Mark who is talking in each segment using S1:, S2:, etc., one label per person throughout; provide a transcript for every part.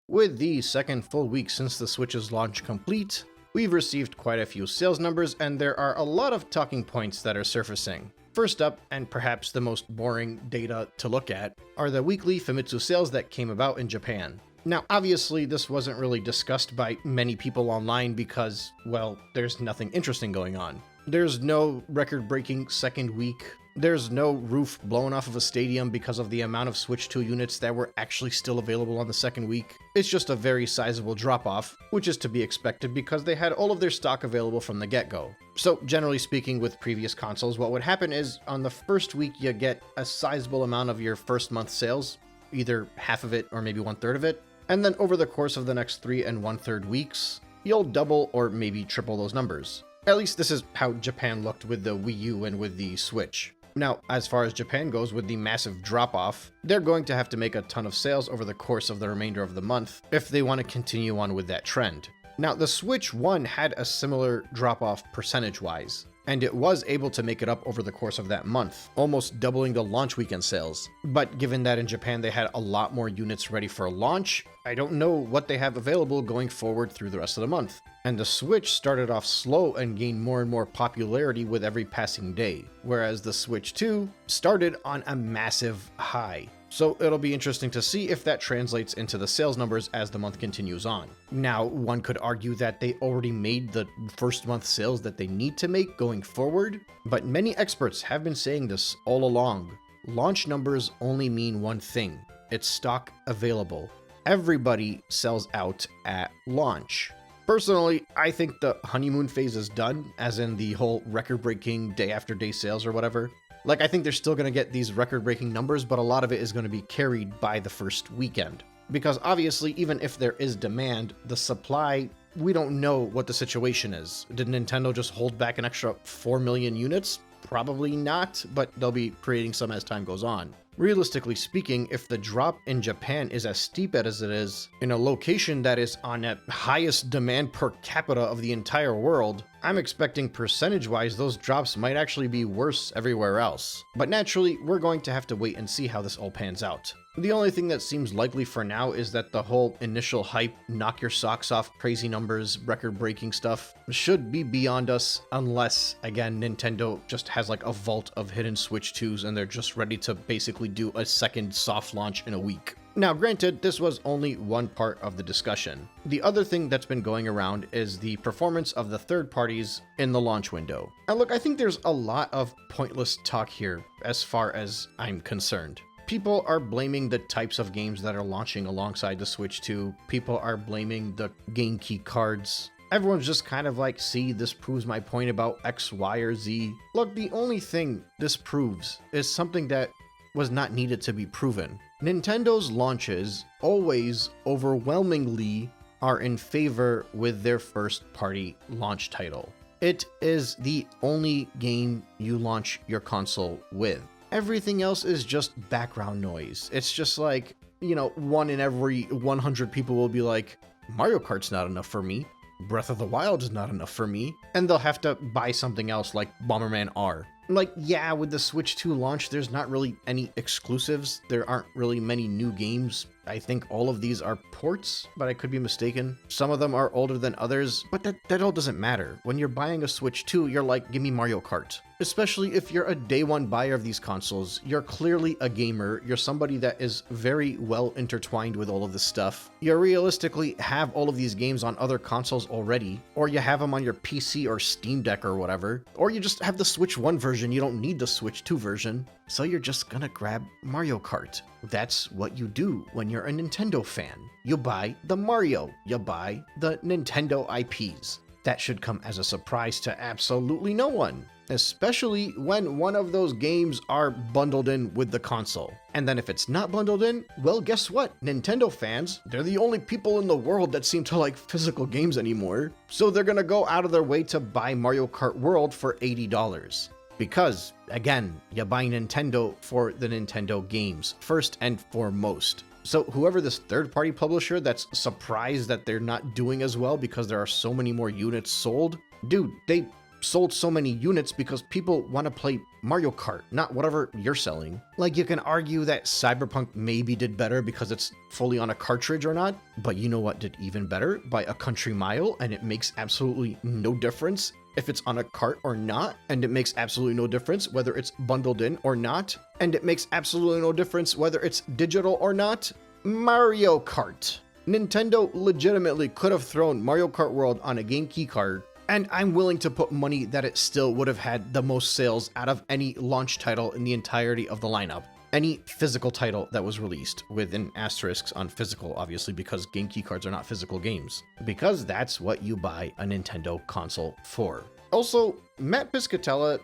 S1: With the second full week since the Switch's launch complete, we've received quite a few sales numbers, and there are a lot of talking points that are surfacing. First up, and perhaps the most boring data to look at, are the weekly Famitsu sales that came about in Japan. Now, obviously, this wasn't really discussed by many people online because, well, there's nothing interesting going on. There's no record-breaking second week. There's no roof blown off of a stadium because of the amount of Switch 2 units that were actually still available on the second week. It's just a very sizable drop-off, which is to be expected because they had all of their stock available from the get-go. So, generally speaking, with previous consoles, what would happen is on the first week you get a sizable amount of your first month sales, either half of it or maybe 1/3 of it, and then over the course of the next 3 1/3 weeks, you'll double or maybe triple those numbers. At least this is how Japan looked with the Wii U and with the Switch. Now, as far as Japan goes with the massive drop-off, they're going to have to make a ton of sales over the course of the remainder of the month if they want to continue on with that trend. Now, the Switch 1 had a similar drop-off percentage-wise, and it was able to make it up over the course of that month, almost doubling the launch weekend sales. But given that in Japan they had a lot more units ready for launch, I don't know what they have available going forward through the rest of the month. And the Switch started off slow and gained more and more popularity with every passing day, whereas the Switch 2 started on a massive high. So it'll be interesting to see if that translates into the sales numbers as the month continues on. Now, one could argue that they already made the first month sales that they need to make going forward, but many experts have been saying this all along. Launch numbers only mean one thing: it's stock available. Everybody sells out at launch. Personally, I think the honeymoon phase is done, as in the whole record-breaking day-after-day sales or whatever. Like, I think they're still going to get these record-breaking numbers, but a lot of it is going to be carried by the first weekend. Because obviously, even if there is demand, the supply, we don't know what the situation is. Did Nintendo just hold back an extra 4 million units? Probably not, but they'll be creating some as time goes on. Realistically speaking, if the drop in Japan is as steep as it is in a location that is on the highest demand per capita of the entire world, I'm expecting percentage-wise those drops might actually be worse everywhere else. But naturally, we're going to have to wait and see how this all pans out. The only thing that seems likely for now is that the whole initial hype, knock your socks off, crazy numbers, record-breaking stuff should be beyond us unless, again, Nintendo just has like a vault of hidden Switch 2s and they're just ready to basically do a second soft launch in a week. Now, granted, this was only one part of the discussion. The other thing that's been going around is the performance of the third parties in the launch window. And look, I think there's a lot of pointless talk here as far as I'm concerned. People are blaming the types of games that are launching alongside the Switch 2. People are blaming the game key cards. Everyone's just kind of like, see, this proves my point about X, Y, or Z. Look, the only thing this proves is something that was not needed to be proven. Nintendo's launches always overwhelmingly are in favor with their first-party launch title. It is the only game you launch your console with. Everything else is just background noise. It's just like, you know, 1 in every 100 people will be like, Mario Kart's not enough for me. Breath of the Wild is not enough for me. And they'll have to buy something else like Bomberman R. Like, yeah, with the Switch 2 launch, there's not really any exclusives. There aren't really many new games. I think all of these are ports, but I could be mistaken. Some of them are older than others, but that all doesn't matter. When you're buying a Switch 2, you're like, give me Mario Kart. Especially if you're a day one buyer of these consoles, you're clearly a gamer, you're somebody that is very well intertwined with all of this stuff. You realistically have all of these games on other consoles already, or you have them on your PC or Steam Deck or whatever, or you just have the Switch 1 version, you don't need the Switch 2 version, so you're just gonna grab Mario Kart. That's what you do when you're a Nintendo fan. You buy the Mario, you buy the Nintendo IPs. That should come as a surprise to absolutely no one, especially when one of those games are bundled in with the console. And then if it's not bundled in, well, guess what? Nintendo fans, they're the only people in the world that seem to like physical games anymore, so they're gonna go out of their way to buy Mario Kart World for $80. Because, again, you buy Nintendo for the Nintendo games, first and foremost. So whoever this third-party publisher that's surprised that they're not doing as well because there are so many more units sold, dude, they sold so many units because people want to play Mario Kart, not whatever you're selling. Like, you can argue that Cyberpunk maybe did better because it's fully on a cartridge or not, but you know what did even better? By a country mile, and it makes absolutely no difference if it's on a cart or not, and it makes absolutely no difference whether it's bundled in or not, and it makes absolutely no difference whether it's digital or not. Mario Kart. Nintendo legitimately could have thrown Mario Kart World on a game key card, and I'm willing to put money that it still would have had the most sales out of any launch title in the entirety of the lineup. Any physical title that was released, with an asterisk on physical, obviously, because game key cards are not physical games. Because that's what you buy a Nintendo console for. Also, Matt Piscatella,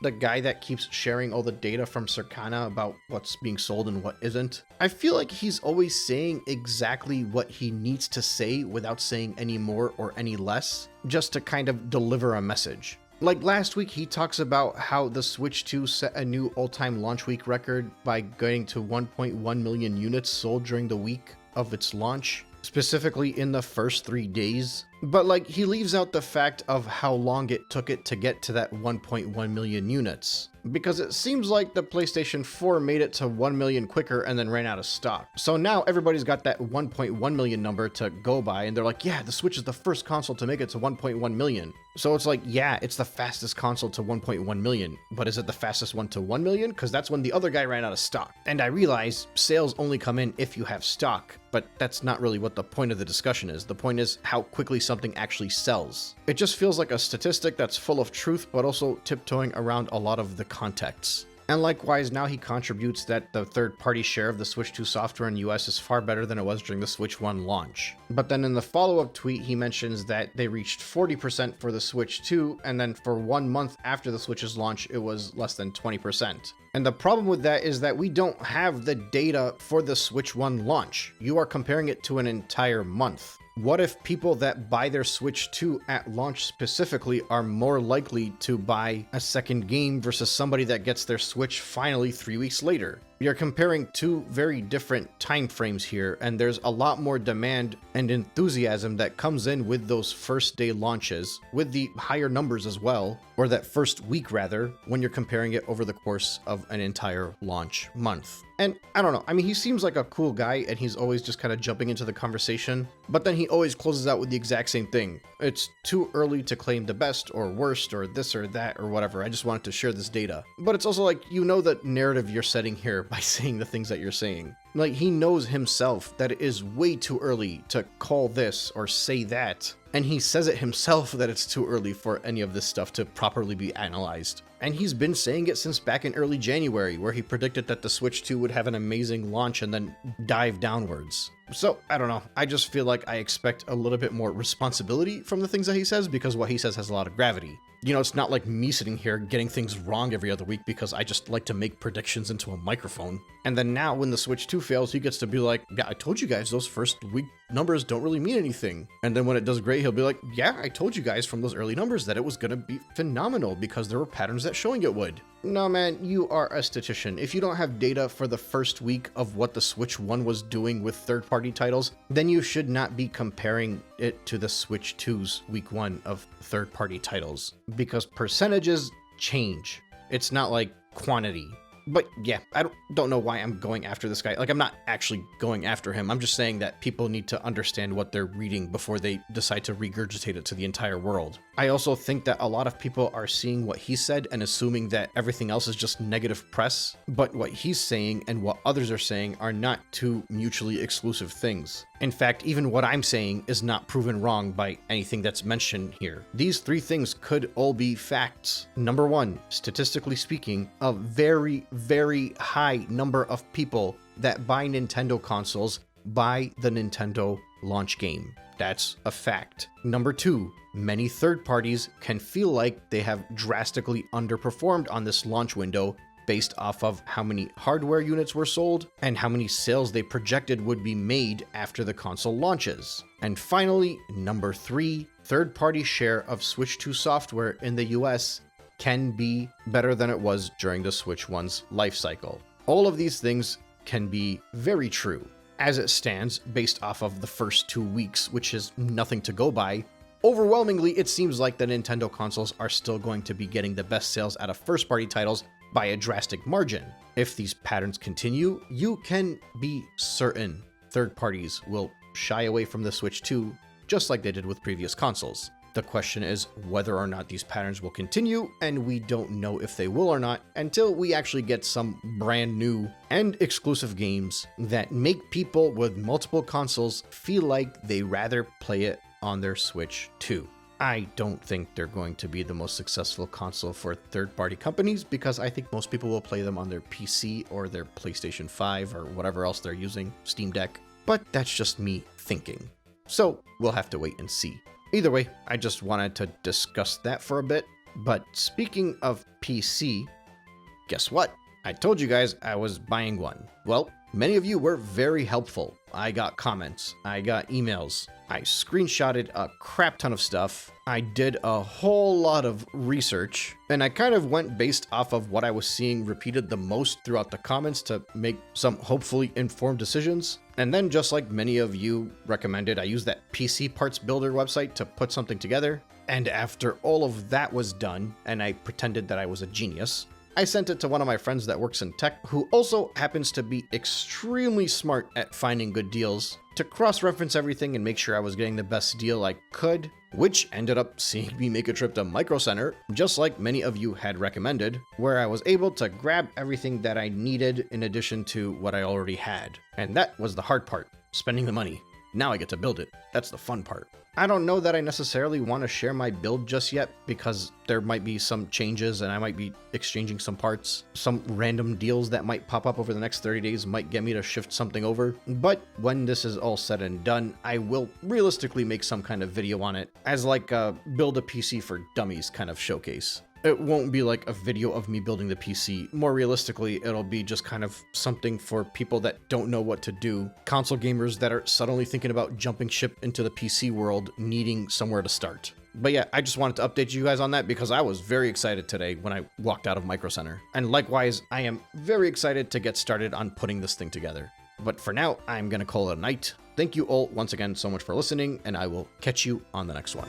S1: the guy that keeps sharing all the data from Circana about what's being sold and what isn't, I feel like he's always saying exactly what he needs to say without saying any more or any less, just to kind of deliver a message. Like last week, he talks about how the Switch 2 set a new all-time launch week record by getting to 1.1 million units sold during the week of its launch, specifically in the first 3 days. But like, he leaves out the fact of how long it took it to get to that 1.1 million units, because it seems like the PlayStation 4 made it to 1 million quicker and then ran out of stock. So now everybody's got that 1.1 million number to go by, and they're like, yeah, the Switch is the first console to make it to 1.1 million. So it's like, yeah, it's the fastest console to 1.1 million, but is it the fastest one to 1 million? Because that's when the other guy ran out of stock. And I realize sales only come in if you have stock, but that's not really what the point of the discussion is. The point is how quickly something actually sells. It just feels like a statistic that's full of truth, but also tiptoeing around a lot of the contexts. And likewise, now he contributes that the third-party share of the Switch 2 software in the US is far better than it was during the Switch 1 launch. But then in the follow-up tweet, he mentions that they reached 40% for the Switch 2, and then for 1 month after the Switch's launch, it was less than 20%. And the problem with that is that we don't have the data for the Switch 1 launch. You are comparing it to an entire month. What if people that buy their Switch 2 at launch specifically are more likely to buy a second game versus somebody that gets their Switch finally 3 weeks later? You're comparing two very different time frames here, and there's a lot more demand and enthusiasm that comes in with those first day launches, with the higher numbers as well, or that first week rather, when you're comparing it over the course of an entire launch month. And I don't know, I mean, he seems like a cool guy and he's always just kind of jumping into the conversation, but then he always closes out with the exact same thing. It's too early to claim the best or worst or this or that or whatever. I just wanted to share this data. But it's also like, you know, the narrative you're setting here by saying the things that you're saying. Like, he knows himself that it is way too early to call this or say that. And he says it himself that it's too early for any of this stuff to properly be analyzed. And he's been saying it since back in early January, where he predicted that the Switch 2 would have an amazing launch and then dive downwards. So, I don't know. I just feel like I expect a little bit more responsibility from the things that he says, because what he says has a lot of gravity. You know, it's not like me sitting here getting things wrong every other week because I just like to make predictions into a microphone. And then now when the Switch 2 fails, he gets to be like, yeah, I told you guys those first week numbers don't really mean anything. And then when it does great, he'll be like, yeah, I told you guys from those early numbers that it was gonna be phenomenal because there were patterns that showing it would. No, man, you are a statistician. If you don't have data for the first week of what the Switch 1 was doing with third-party titles, then you should not be comparing it to the Switch 2's week 1 of third-party titles, because percentages change. It's not like quantity. But yeah, I don't know why I'm going after this guy. Like, I'm not actually going after him. I'm just saying that people need to understand what they're reading before they decide to regurgitate it to the entire world. I also think that a lot of people are seeing what he said and assuming that everything else is just negative press. But what he's saying and what others are saying are not two mutually exclusive things. In fact, even what I'm saying is not proven wrong by anything that's mentioned here. These three things could all be facts. Number one, statistically speaking, a very, very high number of people that buy Nintendo consoles buy the Nintendo launch game. That's a fact. Number two, many third parties can feel like they have drastically underperformed on this launch window based off of how many hardware units were sold and how many sales they projected would be made after the console launches. And finally, number three, third-party share of Switch 2 software in the US can be better than it was during the Switch 1's life cycle. All of these things can be very true. As it stands, based off of the first 2 weeks, which is nothing to go by, Overwhelmingly, it seems like the Nintendo consoles are still going to be getting the best sales out of first-party titles by a drastic margin. If these patterns continue, you can be certain third parties will shy away from the Switch 2, just like they did with previous consoles. The question is whether or not these patterns will continue, and we don't know if they will or not until we actually get some brand new and exclusive games that make people with multiple consoles feel like they rather play it on their Switch 2. I don't think they're going to be the most successful console for third-party companies because I think most people will play them on their PC or their PlayStation 5 or whatever else they're using, Steam Deck. But that's just me thinking. So we'll have to wait and see. Either way, I just wanted to discuss that for a bit. But speaking of PC, guess what? I told you guys I was buying one. Well, many of you were very helpful. I got comments, I got emails, I screenshotted a crap ton of stuff, I did a whole lot of research, and I kind of went based off of what I was seeing repeated the most throughout the comments to make some hopefully informed decisions. And then, just like many of you recommended, I used that PC Parts Builder website to put something together. And after all of that was done, and I pretended that I was a genius, I sent it to one of my friends that works in tech, who also happens to be extremely smart at finding good deals, to cross-reference everything and make sure I was getting the best deal I could, which ended up seeing me make a trip to Micro Center, just like many of you had recommended, where I was able to grab everything that I needed in addition to what I already had. And that was the hard part, spending the money. Now I get to build it. That's the fun part. I don't know that I necessarily want to share my build just yet because there might be some changes and I might be exchanging some parts. Some random deals that might pop up over the next 30 days might get me to shift something over. But when this is all said and done, I will realistically make some kind of video on it as like a build a PC for dummies kind of showcase. It won't be like a video of me building the PC. More realistically, it'll be just kind of something for people that don't know what to do. Console gamers that are suddenly thinking about jumping ship into the PC world, needing somewhere to start. But yeah, I just wanted to update you guys on that because I was very excited today when I walked out of Micro Center. And likewise, I am very excited to get started on putting this thing together. But for now, I'm gonna call it a night. Thank you all once again so much for listening, and I will catch you on the next one.